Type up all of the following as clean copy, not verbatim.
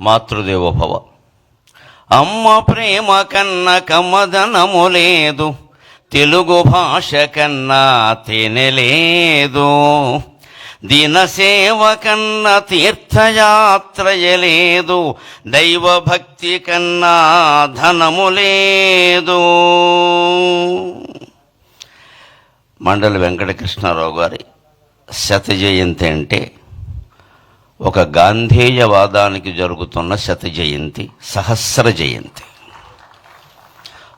మాతృదేవోభవ. అమ్మ ప్రేమ కన్న కమ్మదనము లేదు, తెలుగు భాష కన్నా తేనెలేదు, దినసేవ కన్న తీర్థయాత్రయలేదు, దైవభక్తి కన్నా ధనము లేదు. మండలి వెంకటకృష్ణారావు గారి శత జయంతి అంటే ఒక గాంధేయవాదానికి జరుగుతున్న శత జయంతి, సహస్ర జయంతి,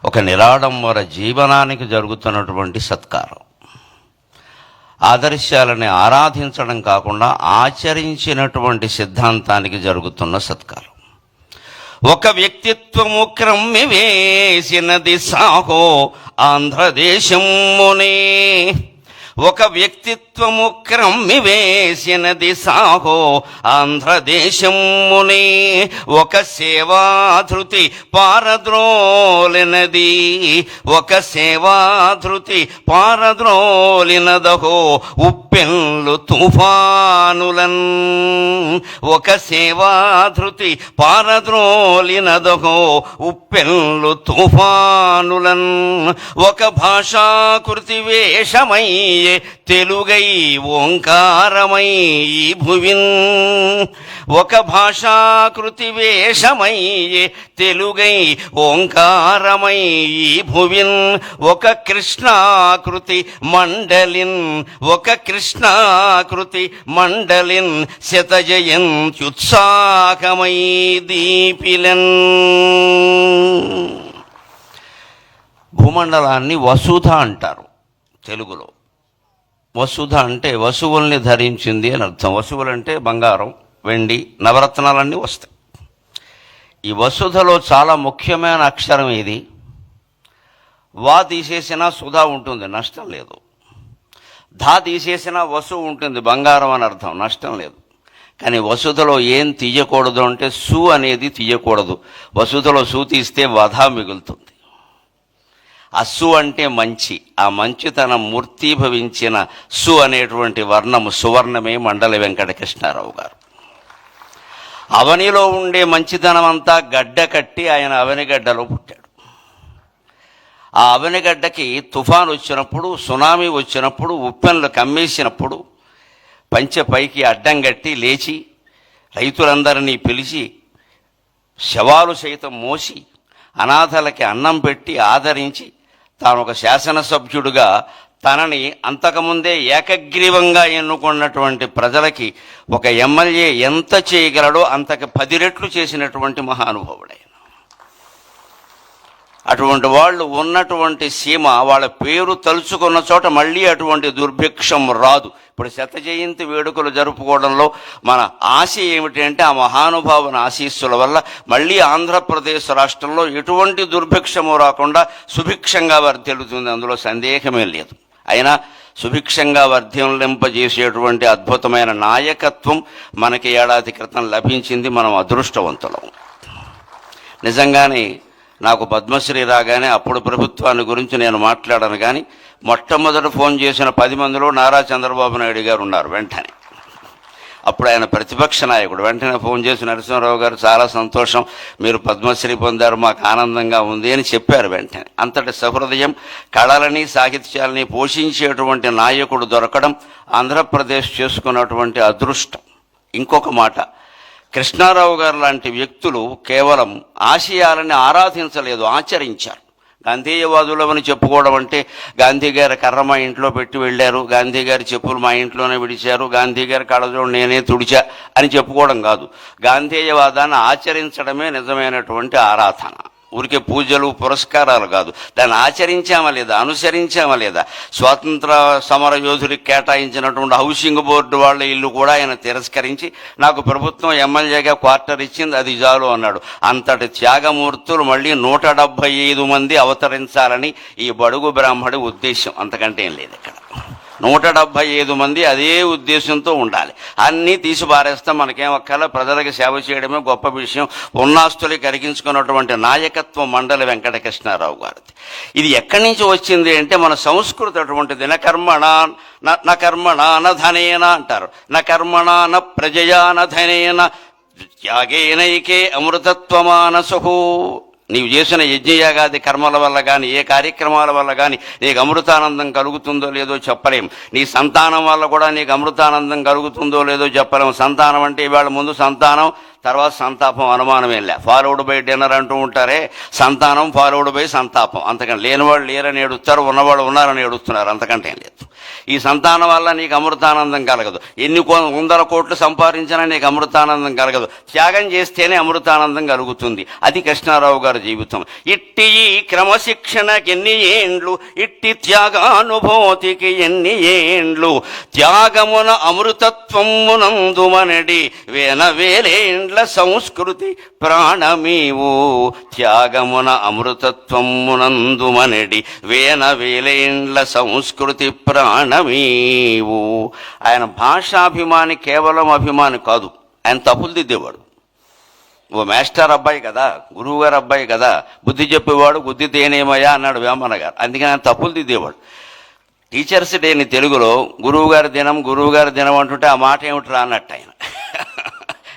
ఒక నిరాడంబర జీవనానికి జరుగుతున్నటువంటి సత్కారం. ఆదర్శాలని ఆరాధించడం కాకుండా ఆచరించినటువంటి సిద్ధాంతానికి జరుగుతున్న సత్కారం. ఒక వ్యక్తిత్వము క్రమ్మి వేసినది సాహో ఆంధ్రదేశమునే, ఒక వ్యక్తిత్వము క్రమ్మి వేసినది సాహో ఆంధ్రదేశమునే, ఒక సేవాధృతి పారద్రోలినది, ఒక సేవాధృతి పారద్రోలినదహో ఉప్పెన్లు తుఫానులన్, ఒక సేవాధృతి పారద్రోలినదహో ఉప్పెన్లు తుఫానులన్, ఒక భాషాకృతి వేషమై తెలుగై ఓంకారమై భువిన్, ఒక భాషాకృతి వేషమై తెలుగై ఓంకారమై భువిన్, ఒక కృష్ణాకృతి మండలిన్, ఒక కృష్ణాకృతి మండలిన్ శతజయంత్యుత్సాహమై దీపిలన్. భూమండలాన్ని వసుధ అంటారు తెలుగులో. వసుధ అంటే వసువుల్ని ధరించింది అని అర్థం. వసువులంటే బంగారం, వెండి, నవరత్నాలన్నీ వస్తాయి. ఈ వసుధలో చాలా ముఖ్యమైన అక్షరం ఇది. వా తీసేసినా సుధా ఉంటుంది, నష్టం లేదు. ధా తీసేసినా వసు ఉంటుంది, బంగారం అని అర్థం, నష్టం లేదు. కానీ వసుధలో ఏం తీయకూడదు అంటే సు అనేది తీయకూడదు. వసుధలో సు తీస్తే వధ మిగులుతుంది. అస్సు అంటే మంచి, ఆ మంచితనం మూర్తీభవించిన సు అనేటువంటి వర్ణము సువర్ణమే మండలి వెంకటకృష్ణారావు గారు. అవనిలో ఉండే మంచితనం అంతా గడ్డ కట్టి ఆయన అవనిగడ్డలో పుట్టాడు. ఆ అవనిగడ్డకి తుఫాను వచ్చినప్పుడు, సునామీ వచ్చినప్పుడు, ఉప్పెన్లు కమ్మేసినప్పుడు పంచె పైకి అడ్డం కట్టి లేచి రైతులందరినీ పిలిచి శవాలు సైతం మోసి అనాథలకి అన్నం పెట్టి ఆదరించి తాను ఒక శాసనసభ్యుడిగా తనని అంతకుముందే ఏకగ్రీవంగా ఎన్నుకున్నటువంటి ప్రజలకి ఒక ఎమ్మెల్యే ఎంత చేయగలడో అంతకు 10 రెట్లు చేసినటువంటి మహానుభావుడే. అటువంటి వాళ్ళు ఉన్నటువంటి సీమ, వాళ్ళ పేరు తలుచుకున్న చోట మళ్ళీ అటువంటి దుర్భిక్షం రాదు. ఇప్పుడు శత జయంతి వేడుకలు జరుపుకోవడంలో మన ఆశ ఏమిటి అంటే ఆ మహానుభావుని ఆశీస్సుల వల్ల మళ్ళీ ఆంధ్రప్రదేశ్ రాష్ట్రంలో ఎటువంటి దుర్భిక్షము రాకుండా సుభిక్షంగా వర్ధిల్లుతుంది, అందులో సందేహమే లేదు. అయినా సుభిక్షంగా వర్ధిల్లింపజేసేటువంటి అద్భుతమైన నాయకత్వం మనకి ఏడాది క్రితం లభించింది. మనం అదృష్టవంతులం. నిజంగానే నాకు పద్మశ్రీ రాగానే అప్పుడు ప్రభుత్వాన్ని గురించి నేను మాట్లాడను, కానీ మొట్టమొదట ఫోన్ చేసిన 10 మందిలో నారా చంద్రబాబు నాయుడు గారు ఉన్నారు. వెంటనే అప్పుడు ఆయన ప్రతిపక్ష నాయకుడు. వెంటనే ఫోన్ చేసి నరసింహారావు గారు చాలా సంతోషం, మీరు పద్మశ్రీ పొందారు, మాకు ఆనందంగా ఉంది అని చెప్పారు. వెంటనే అంతటి సహృదయం, కళలని సాహిత్యాలని పోషించేటువంటి నాయకుడు దొరకడం ఆంధ్రప్రదేశ్ చేసుకున్నటువంటి అదృష్టం. ఇంకొక మాట, కృష్ణారావు గారు లాంటి వ్యక్తులు కేవలం ఆశయాలని ఆరాధించలేదు, ఆచరించారు. గాంధేయవాదులవని చెప్పుకోవడం అంటే గాంధీ గారి కర్ర మా ఇంట్లో పెట్టి వెళ్ళారు, గాంధీ గారి చెప్పులు మా ఇంట్లోనే విడిచారు, గాంధీ గారి కళ్ళజోడు నేనే తుడిచా అని చెప్పుకోవడం కాదు. గాంధేయవాదాన్ని ఆచరించడమే నిజమైనటువంటి ఆరాధన. ఊరికే పూజలు పురస్కారాలు కాదు, దాన్ని ఆచరించామా లేదా, అనుసరించామా లేదా. స్వాతంత్ర సమర యోధుడికి కేటాయించినటువంటి హౌసింగ్ బోర్డు వాళ్ళ ఇల్లు కూడా ఆయన తిరస్కరించి నాకు ప్రభుత్వం ఎమ్మెల్యేగా క్వార్టర్ ఇచ్చింది, అది చాలు అన్నాడు. అంతటి త్యాగమూర్తులు మళ్ళీ 175 మంది అవతరించాలని ఈ బడుగు బ్రాహ్మడి ఉద్దేశం, అంతకంటే ఏం లేదు. ఇక్కడ 175 మంది అదే ఉద్దేశంతో ఉండాలి. అన్నీ తీసి పారేస్తాం, మనకేం ఒక్కలా ప్రజలకు సేవ చేయడమే గొప్ప విషయం. ఉన్నాస్తులు కరిగించుకున్నటువంటి నాయకత్వం మండలి వెంకటకృష్ణారావు గారిది. ఇది ఎక్కడి నుంచి వచ్చింది అంటే మన సంస్కృతి అటువంటిది. న కర్మణ న ధనేన అంటారు, న కర్మణ న ప్రజయా న ధనేన త్యాగేనైకే అమృతత్వమానసు. నీవు చేసిన యజ్ఞయాగాది కర్మల వల్ల కానీ ఏ కార్యక్రమాల వల్ల కానీ నీకు అమృతానందం కలుగుతుందో లేదో చెప్పలేం. నీ సంతానం వల్ల కూడా నీకు అమృతానందం కలుగుతుందో లేదో చెప్పలేం. సంతానం అంటే ఇవాళ ముందు సంతానం, తర్వాత సంతాపం, అనుమానమేం లే. ఫాలోడ్ బై డిన్నర్ అంటూ ఉంటారే, సంతానం ఫాలోడ్ బై సంతాపం. అంతకంటే లేనివాళ్ళు లేరని ఏడుస్తారు, ఉన్నవాళ్ళు ఉన్నారని ఏడుస్తున్నారు, అంతకంటే ఏం లేదు. ఈ సంతానం వల్ల నీకు అమృతానందం కలగదు. ఎన్ని 100 కోట్లు సంపాదించినా నీకు అమృతానందం కలగదు. త్యాగం చేస్తేనే అమృతానందం కలుగుతుంది. అది కృష్ణారావు గారి జీవితం. ఇట్టి ఈ క్రమశిక్షణకి ఎన్ని ఏండ్లు, ఇట్టి త్యాగానుభూతికి ఎన్ని ఏండ్లు, త్యాగమున అమృతత్వమునందుమనడి వేలేండ్ల సంస్కృతి ప్రాణమీవు, త్యాగమున అమృతత్వమునందుమనడి వేలేండ్ల సంస్కృతి ప్రాణమీవు. ఆయన భాషాభిమాని, కేవలం అభిమాని కాదు. ఆయన తప్పులు దిద్దేవాడు. ఓ మాస్టర్ అబ్బాయి కదా, గురువు గారు అబ్బాయి కదా, బుద్ధి చెప్పేవాడు, బుద్ధి తేనేమయ్యా అన్నాడు వేమన్న గారు. అందుకని ఆయన తప్పులు దిద్దేవాడు. టీచర్స్ డేని తెలుగులో గురువు గారి దినం అంటుంటే ఆ మాట ఏమిట్రా అన్నట్టు ఆయన.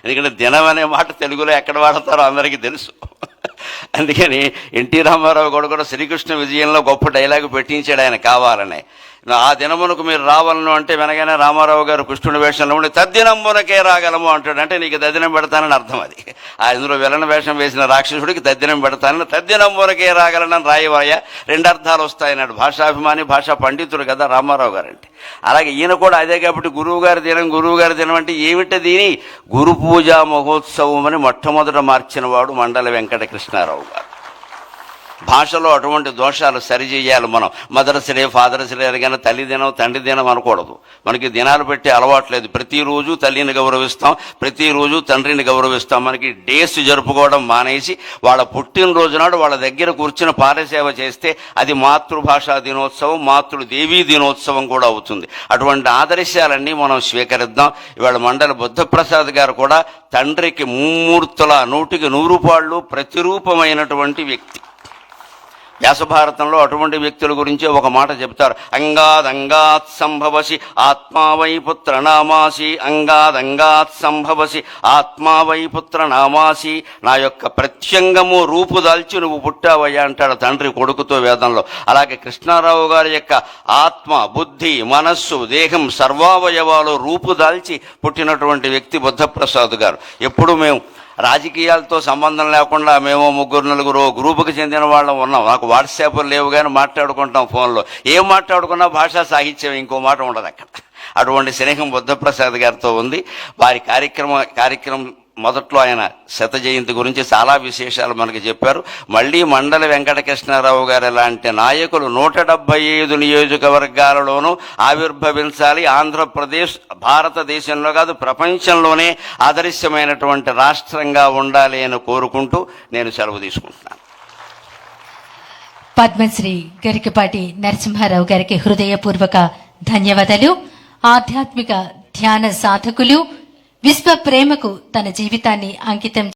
ఎందుకంటే దినం అనే మాట తెలుగులో ఎక్కడ వాడతారో అందరికీ తెలుసు. అందుకని ఎన్టీ రామారావు కూడా శ్రీకృష్ణ విజయంలో గొప్ప డైలాగు పెట్టించాడు ఆయన కావాలని. ఆ దినమునకు మీరు రావాలను అంటే వెనగానే రామారావు గారు కృష్ణుడి వేషంలో ఉండి తద్దినమునకే రాగలము అంటాడు. అంటే నీకు తద్దినం పెడతానని అర్థం. అది అందులో విలన్ వేషం వేసిన రాక్షసుడికి తద్దినం పెడతానని, తద్దినమునకే రాగలనని రాయవాయ, 2 అర్థాలు వస్తాయన్నాడు. భాషాభిమాని, భాషా పండితుడు కదా రామారావు గారు అంటే. అలాగే ఈయన కూడా అదే. కాబట్టి గురువు గారి దినం అంటే ఏమిటది? గురు పూజా మహోత్సవం అని మొట్టమొదట మార్చిన వాడు మండల వెంకట కృష్ణారావు గారు. భాషలో అటువంటి దోషాలు సరిచేయాలి మనం. మదర్స్ డే, ఫాదర్స్ డే కానీ తల్లి దినం, తండ్రి దినం అనకూడదు. మనకి దినాలు పెట్టే అలవాట్లేదు. ప్రతిరోజు తల్లిని గౌరవిస్తాం, ప్రతిరోజు తండ్రిని గౌరవిస్తాం. మనకి డేస్ జరుపుకోవడం మానేసి వాళ్ళ పుట్టినరోజు నాడు వాళ్ళ దగ్గర కూర్చుని పారసేవ చేస్తే అది మాతృభాషా దినోత్సవం, మాతృదేవీ దినోత్సవం కూడా అవుతుంది. అటువంటి ఆదర్శాలన్నీ మనం స్వీకరిద్దాం. ఇవాళ మండల బుద్ధప్రసాద్ గారు కూడా తండ్రికి ముమ్మూర్తుల 100కి 100 పాళ్ళు ప్రతిరూపమైనటువంటి వ్యక్తి. వ్యాసభారతంలో అటువంటి వ్యక్తుల గురించి ఒక మాట చెప్తారు. అంగాద్ సంభవసి ఆత్మావై పుత్ర నామాసి, అంగాద్ సంభవసి ఆత్మావై పుత్ర నామాసి. నా యొక్క ప్రత్యంగము రూపుదాల్చి నువ్వు పుట్టావయ్యా అంటాడు తండ్రి కొడుకుతో వేదంలో. అలాగే కృష్ణారావు గారి యొక్క ఆత్మ, బుద్ధి, మనస్సు, దేహం సర్వావయవాలు రూపుదాల్చి పుట్టినటువంటి వ్యక్తి బుద్ధప్రసాద్ గారు. ఎప్పుడు మేము రాజకీయాలతో సంబంధం లేకుండా మేము 3-4 గ్రూపుకి చెందిన వాళ్ళం ఉన్నాం. నాకు వాట్సాప్లు లేవు కానీ మాట్లాడుకుంటాం ఫోన్లో. ఏం మాట్లాడుకున్నా భాషా సాహిత్యం, ఇంకో మాట ఉండదు అక్కడ. అటువంటి స్నేహం బుద్ధప్రసాద్ గారితో ఉంది. వారి కార్యక్రమం మొదట్లో ఆయన శత జయంతి గురించి చాలా విశేషాలు మనకి చెప్పారు. మళ్ళీ మండల వెంకటకృష్ణారావు గారు లాంటి నాయకులు 175 నియోజకవర్గాలలోనూ ఆవిర్భవించాలి. ఆంధ్రప్రదేశ్ భారతదేశంలో కాదు ప్రపంచంలోనే ఆదర్శమైనటువంటి రాష్ట్రంగా ఉండాలి అని కోరుకుంటూ నేను సెలవు తీసుకుంటున్నాను. పద్మశ్రీ గరికపాటి నరసింహారావు గారికి హృదయపూర్వక ధన్యవాదాలు. ఆధ్యాత్మిక ధ్యాన సాధకులు, విశ్వ ప్రేమకు తన జీవితాన్ని అంకితం